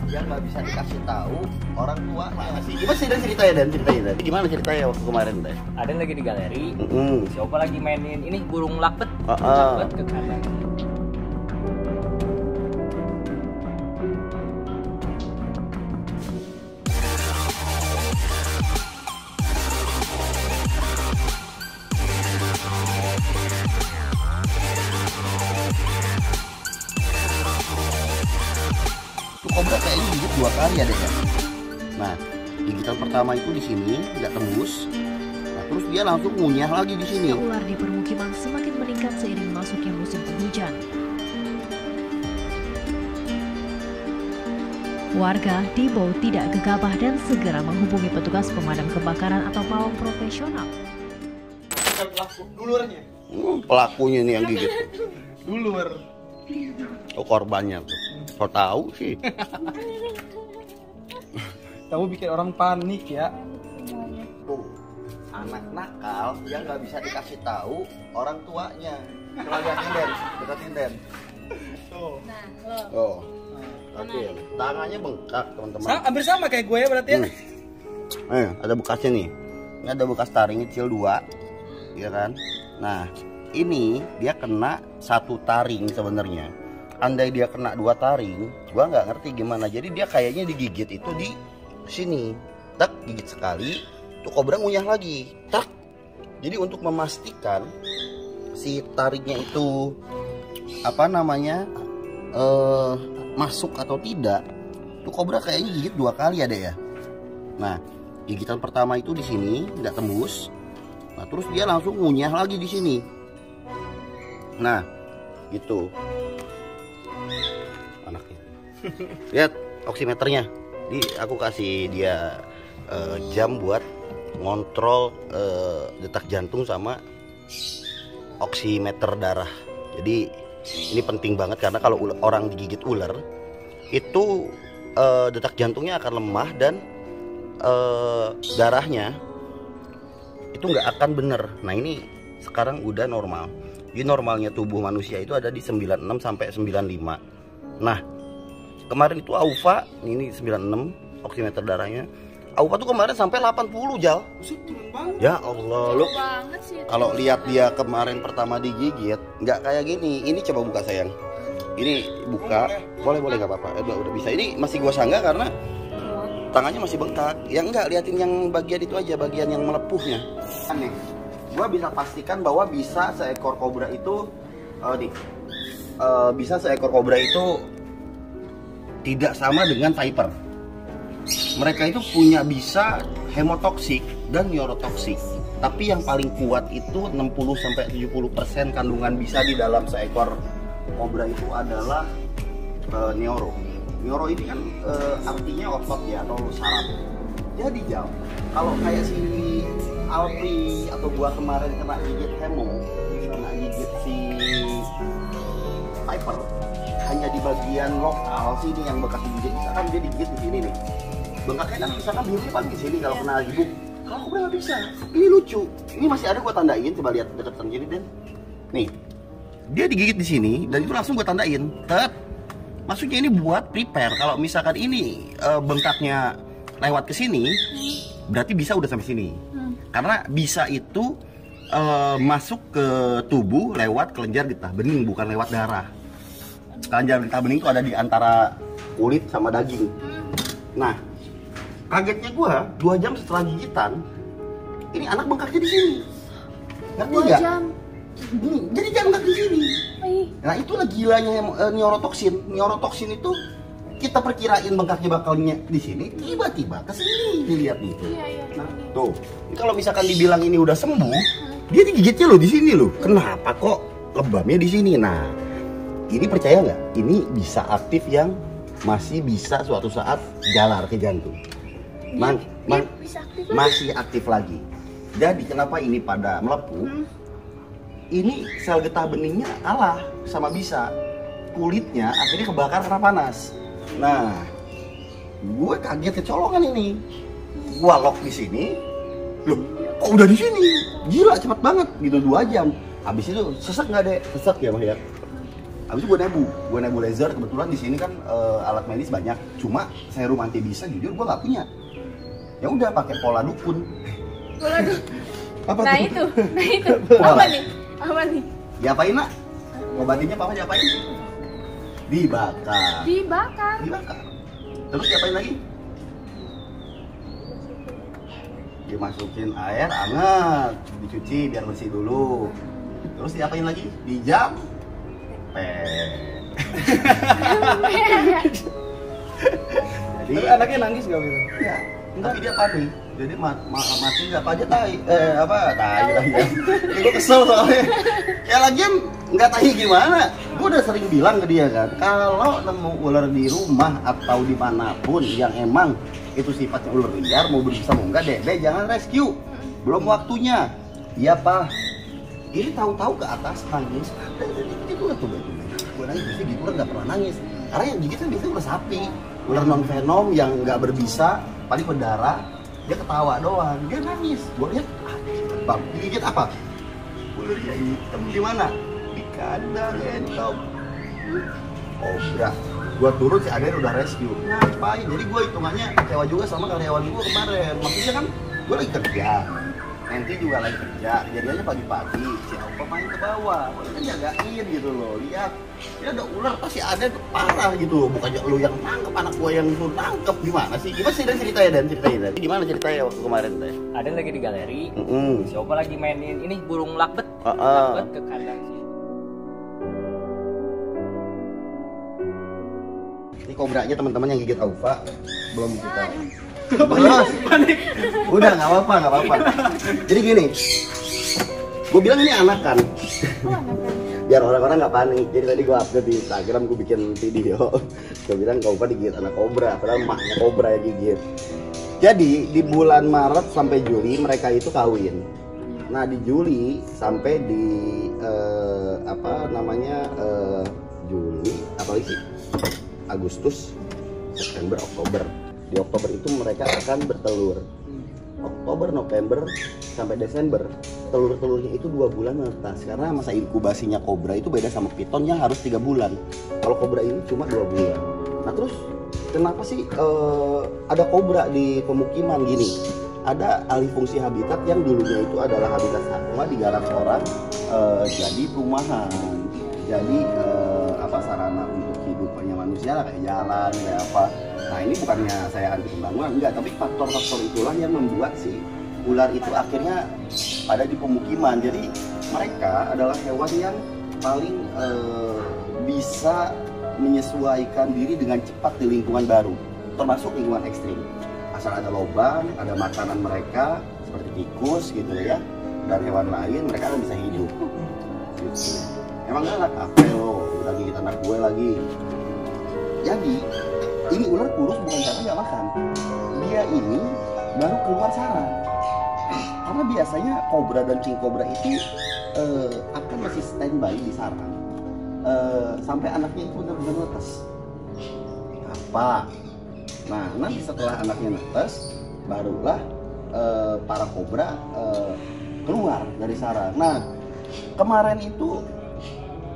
yang nggak bisa dikasih tahu orang tua. Gimana sih dan ceritanya dan gimana ceritanya waktu kemarin deh? Ada lagi di galeri, siapa lagi mainin ini burung lakbet, ke kanan. Kobra kayaknya gigit 2 kali ada ya. Nah, gigitan pertama itu di sini nggak tembus. Nah, terus dia langsung ngunyah lagi di sini. Ular di permukiman semakin meningkat seiring masuknya musim penghujan. Warga diimbau tidak gegabah dan segera menghubungi petugas pemadam kebakaran atau pawang profesional. Dulurnya. Pelakunya nih yang gigit. Dulur. Oh, korbannya tuh. So tahu sih. Kamu bikin orang panik ya. Tuh, anak nakal yang nggak bisa dikasih tahu orang tuanya. Coba deketin Den. Tuh. Nah, lo. Oh. Oke, tangannya bengkak teman-teman. Hampir sama kayak gue ya berarti ya. Ada bekasnya nih. Ini ada bekas taring kecil 2, ya kan? Nah, ini dia kena 1 taring sebenarnya. Andai dia kena 2 taring, gua nggak ngerti gimana. Jadi dia kayaknya digigit itu di sini. Tak gigit sekali, tuh kobra ngunyah lagi. Tak. Jadi untuk memastikan si taringnya itu apa namanya masuk atau tidak, tuh kobra kayaknya gigit 2 kali ada ya. Nah, gigitan pertama itu di sini nggak tembus. Nah, terus dia langsung ngunyah lagi di sini. Nah, gitu. Anaknya. Lihat oximeternya. Di aku kasih dia jam buat ngontrol detak jantung sama oximeter darah. Jadi ini penting banget karena kalau orang digigit ular itu detak jantungnya akan lemah dan darahnya itu nggak akan bener. Nah, ini sekarang udah normal. Jadi normalnya tubuh manusia itu ada di 96 sampai 95. Nah, kemarin itu Aufa, ini 96 oximeter darahnya. Aufa tuh kemarin sampai 80 Jal. Ya Allah, lu kalau lihat dia kemarin pertama digigit nggak kayak gini. Ini coba buka sayang. Ini buka, boleh nggak apa-apa. Udah bisa. Ini masih gua sanggah karena tangannya masih bengkak. Ya enggak, liatin yang bagian itu aja, bagian yang melepuhnya. Aneh. Gua bisa pastikan bahwa bisa seekor kobra itu bisa seekor kobra itu tidak sama dengan viper. Mereka itu punya bisa hemotoksik dan neurotoksik. Tapi yang paling kuat itu 60-70% kandungan bisa di dalam seekor kobra itu adalah neuro. Neuro ini kan artinya otot ya atau saraf. Jadi Jal, kalau kayak si Alpi atau gua kemarin kena gigit hemo, kena gigit si viper, hanya di bagian lokal sini yang bekas digigit. Misalkan dia digigit di sini nih, bengkaknya kan misalkan birunya paling di sini kalau kena gigit. Kalau kobra nggak bisa. Ini lucu. Ini masih ada gua tandain, coba lihat deketan sini Den. Nih, dia digigit di sini dan itu langsung gua tandain. Tet. Maksudnya ini buat prepare. Kalau misalkan ini bengkaknya lewat ke sini, berarti bisa udah sampai sini. Karena bisa itu masuk ke tubuh lewat kelenjar getah bening, bukan lewat darah. Kelenjar getah bening itu ada di antara kulit sama daging. Nah, kagetnya gua 2 jam setelah gigitan, ini anak bengkaknya di sini. Ngerti nggak? 2 jam. Jadi jangan bengkak di sini. Nah, itulah gilanya neurotoksin. Neurotoksin itu kita perkirain bengkaknya bakalnya di sini, tiba-tiba ke sini dilihat nih. Nah, tuh. Ini kalau misalkan dibilang ini udah sembuh, dia digigitnya loh di sini loh. Kenapa kok lebamnya di sini? Nah, ini percaya nggak? Ini bisa aktif yang masih bisa suatu saat jalar ke jantung. Masih aktif lagi. Jadi kenapa ini pada melepuh? Ini sel getah beningnya kalah sama bisa. Kulitnya akhirnya kebakar karena panas. Nah, gue kaget kecolongan ini. Gue lock di sini. Loh, kok udah di sini? Gila, cepet banget gitu 2 jam. Habis itu sesek nggak deh? Sesek ya Mah ya. Habis itu gue nebulizer. Kebetulan di sini kan alat medis banyak, cuma serum anti bisa jujur gue nggak punya. Ya udah pakai pola dukun. Pola dukun. Apa Nah tuh? itu. Pola. Apa nih? Diapain nak? Obatinnya papa diapain? Dibakar. Terus diapain lagi? Dimasukin air hangat, dicuci biar bersih dulu. Terus diapain lagi? Dijam. Jadi Tapi anaknya nangis gak gitu? ya, tapi dia panik. Jadi mati nggak apa aja tai lagi ya. Gue kesel soalnya. Ya lagian nggak tahi gimana. Gue udah sering bilang ke dia kan, kalau nemu ular di rumah atau dimanapun yang emang itu sifatnya ular liar, mau berbisa mau enggak, Dede jangan rescue. Belum waktunya. Iya pak. Ini tahu-tahu ke atas nangis. Itu tuh gue nangis biasanya gitu ular nggak pernah nangis. Karena yang gigit kan biasanya ular sapi, ular non venom yang nggak berbisa, paling berdarah. Dia ketawa doang, dia nangis. Gue lihat, bang, digigit apa? Ular yang hitam di mana? Di kandang entom. Kobra. Gue turun si Aden udah rescue. Ngapain? Jadi gue hitungannya kecewa juga sama karyawan gue kemarin. Maksudnya kan gue lagi kerja, nanti juga lagi kerja. Jadinya pagi-pagi si Opa main ke bawah. Gue kan jagain gitu loh. Lihat, dia ada ular pasti ada parah gitu loh. Bukannya lu yang nangkep, anak gue yang suruh nangkep. Gimana sih? Gimana sih Dan ceritanya Dan? Gimana ceritanya waktu kemarin teh? Ada lagi di galeri. Si Opa lagi mainin ini burung lakbet. Lakbet ke kandang sih. Ini kobranya teman-teman yang gigit Aufa belum kita. Panik. Udah nggak apa-apa. Jadi gini, gue bilang ini anak kan. Biar orang-orang nggak panik. Jadi tadi gue upload di Instagram, gue bikin video. Gue bilang Aufa digigit anak kobra, padahal emaknya kobra yang gigit. Jadi di bulan Maret sampai Juli mereka itu kawin. Nah di Juli sampai di Juli, apalagi sih? Agustus, September, Oktober. Di Oktober itu mereka akan bertelur. Oktober, November, sampai Desember. Telur-telurnya itu 2 bulan menetas. Karena masa inkubasinya kobra itu beda sama piton yang harus 3 bulan. Kalau kobra ini cuma 2 bulan. Nah terus kenapa sih ada kobra di pemukiman gini? Ada alih fungsi habitat yang dulunya itu adalah habitat satwa digarap orang jadi perumahan. Jadi sarana untuk hidupnya manusia lah, kayak jalan, kayak apa. Nah ini bukannya saya anti pembangunan, enggak, tapi faktor-faktor itulah yang membuat si ular itu akhirnya ada di pemukiman. Jadi mereka adalah hewan yang paling bisa menyesuaikan diri dengan cepat di lingkungan baru, termasuk lingkungan ekstrim. Asal ada lubang, ada makanan mereka seperti tikus gitu ya, dan hewan lain, mereka akan bisa hidup. Gitu. Emang galak apa lo? Lagi kita anak gue lagi. Jadi ini ular kurus bukan karena nggak makan. Dia ini baru keluar sarang. Karena biasanya kobra dan king kobra itu akan masih standby di sarang sampai anaknya itu benar-benar netes. Apa? Nah nanti setelah anaknya netes, barulah para kobra keluar dari sarang. Nah kemarin itu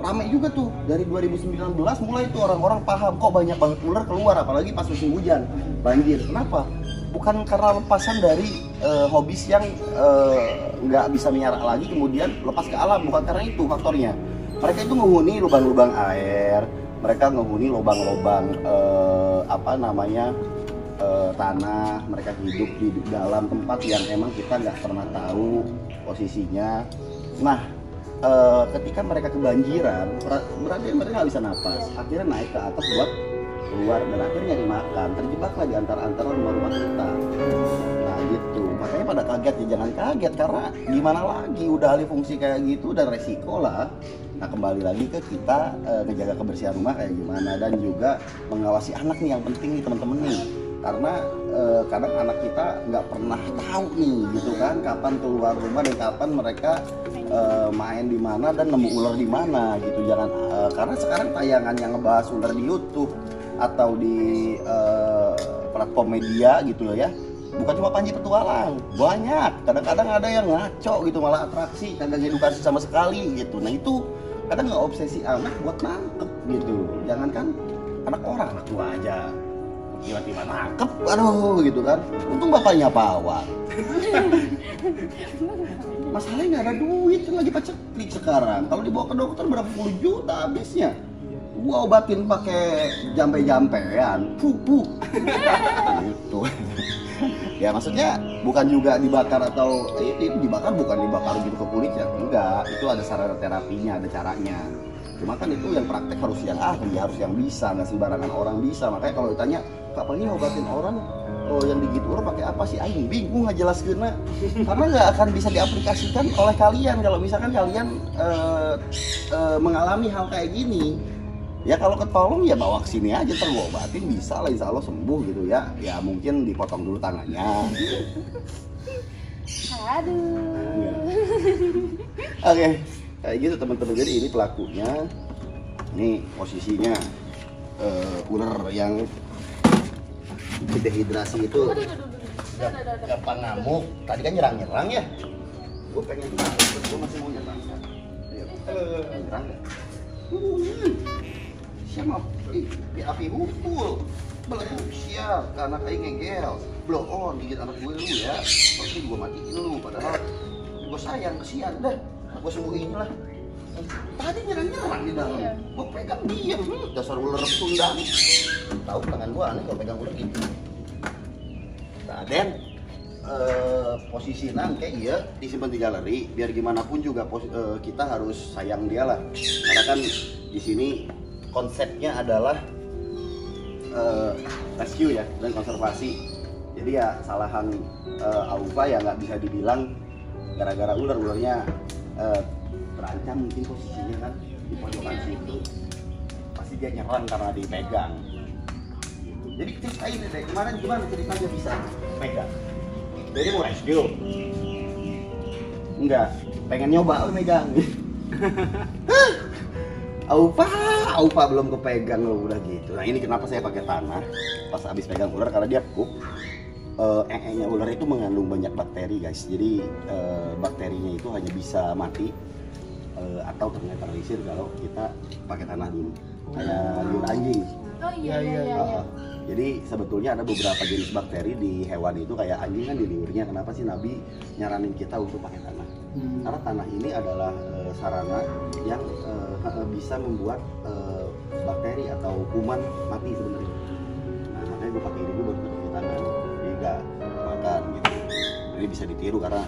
ramai juga tuh, dari 2019 mulai tuh orang-orang paham kok banyak banget ular keluar, apalagi pas musim hujan banjir. Kenapa? Bukan karena lepasan dari hobis yang nggak bisa miara lagi kemudian lepas ke alam, bukan karena itu faktornya. Mereka itu menghuni lubang-lubang air, mereka menghuni lubang-lubang tanah, mereka hidup di dalam tempat yang emang kita nggak pernah tahu posisinya. Nah ketika mereka kebanjiran, berarti mereka nggak bisa napas, akhirnya naik ke atas buat keluar dan akhirnya nyari makan, terjebaklah di antara rumah-rumah kita. Nah gitu, makanya pada kaget ya, jangan kaget karena gimana lagi, udah alih fungsi kayak gitu dan resiko lah. Nah kembali lagi ke kita ngejaga kebersihan rumah kayak gimana, dan juga mengawasi anak nih yang penting nih teman-teman nih. Karena kadang anak kita nggak pernah tahu nih gitu kan kapan keluar rumah dan kapan mereka main di mana dan nemu ular di mana gitu. Jangan karena sekarang tayangan yang ngebahas ular di YouTube atau di platform media gitu loh ya, bukan cuma Panji Petualang, banyak. Kadang-kadang ada yang ngaco gitu, malah atraksi, kagak edukasi sama sekali gitu. Nah itu kadang nggak obsesi anak buat nangkep gitu. Jangankan anak orang, anak gua aja tiba-tiba nangkep, aduh gitu kan. Untung bapaknya pawang. Masalahnya nggak ada duit, kan lagi paceklik sekarang. Kalau dibawa ke dokter berapa puluh juta habisnya. Gua obatin pakai jampe-jampean, pupuk. Gitu. Ya maksudnya bukan juga dibakar atau itu dibakar, bukan dibakar gitu ke kulit ya, enggak. Itu ada sarana terapinya, ada caranya. Cuma kan itu yang praktek harus yang ahli, harus yang bisa, nggak sembarangan orang bisa. Makanya kalau ditanya, kapan ini obatin orang, oh yang digigit ular pakai apa sih? Aing bingung nggak jelas karena nggak akan bisa diaplikasikan oleh kalian kalau misalkan kalian mengalami hal kayak gini. Ya kalau ketolong ya bawa ke sini aja, ntar gua obatin bisa lah, insya Allah sembuh gitu ya. Ya mungkin dipotong dulu tangannya. Aduh. Oke, kayak gitu teman-teman. Jadi ini pelakunya, ini posisinya ular yang dehidrasi itu gampang ngamuk. Tadi kan nyerang-nyerang ya. Gue pengen gue masih mau nyerang. Nyerang ya. Siapa? Api hukul. Belum siap karena kayak ngegel. Blow on gigit anak gue lu ya. Pasti gue matiin lu. Padahal gue sayang, kesian dah. Gue sembuhin lah. Tadi nyerang-nyerang di dalam. Gue pegang dia. Dasar ular Sunda. Tahu tangan gue aneh kalau pegang ular gitu. Nah, Den, posisi nangke iya disimpan di galeri. Biar gimana pun juga kita harus sayang dia lah. Karena kan di sini konsepnya adalah rescue ya dan konservasi. Jadi ya kesalahan Aufa ya nggak bisa dibilang gara-gara ularnya terancam mungkin posisinya kan di pojokan situ. Pasti dia nyerang karena dipegang. Jadi ceritain deh, kemarin gimana ceritanya bisa pegang? Jadi mau rescue? Enggak, pengen nyoba megang. Aufa belum kepegang loh udah gitu. Nah ini kenapa saya pakai tanah pas habis pegang ular, karena dia pup. Nya ular itu mengandung banyak bakteri guys. Jadi bakterinya itu hanya bisa mati atau ternetralisir kalau kita pakai tanah dulu. Kayak liur anjing. Oh iya. Jadi sebetulnya ada beberapa jenis bakteri di hewan itu, kayak anjing kan di liurnya. Kenapa sih Nabi nyaranin kita untuk pakai tanah? Karena tanah ini adalah sarana yang bisa membuat bakteri atau kuman mati sebenarnya. Nah makanya gue pakai ini dulu baru pakai tanah, jadi nggak makan gitu. Jadi bisa ditiru karena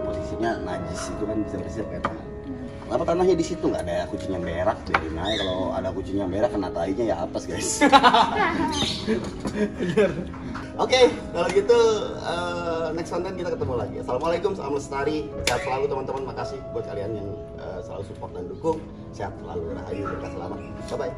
posisinya najis itu kan bisa bersih pakai tanah. Kenapa tanahnya di situ nggak ada kucing yang berak? Jadi nah kalau ada kucing yang berak kena tainya ya apes guys. Oke, kalau gitu next konten kita ketemu lagi. Assalamualaikum, salam lestari, sehat selalu teman-teman. Makasih buat kalian yang selalu support dan dukung. Sehat selalu, rahayu, berkah, selamat. Bye bye.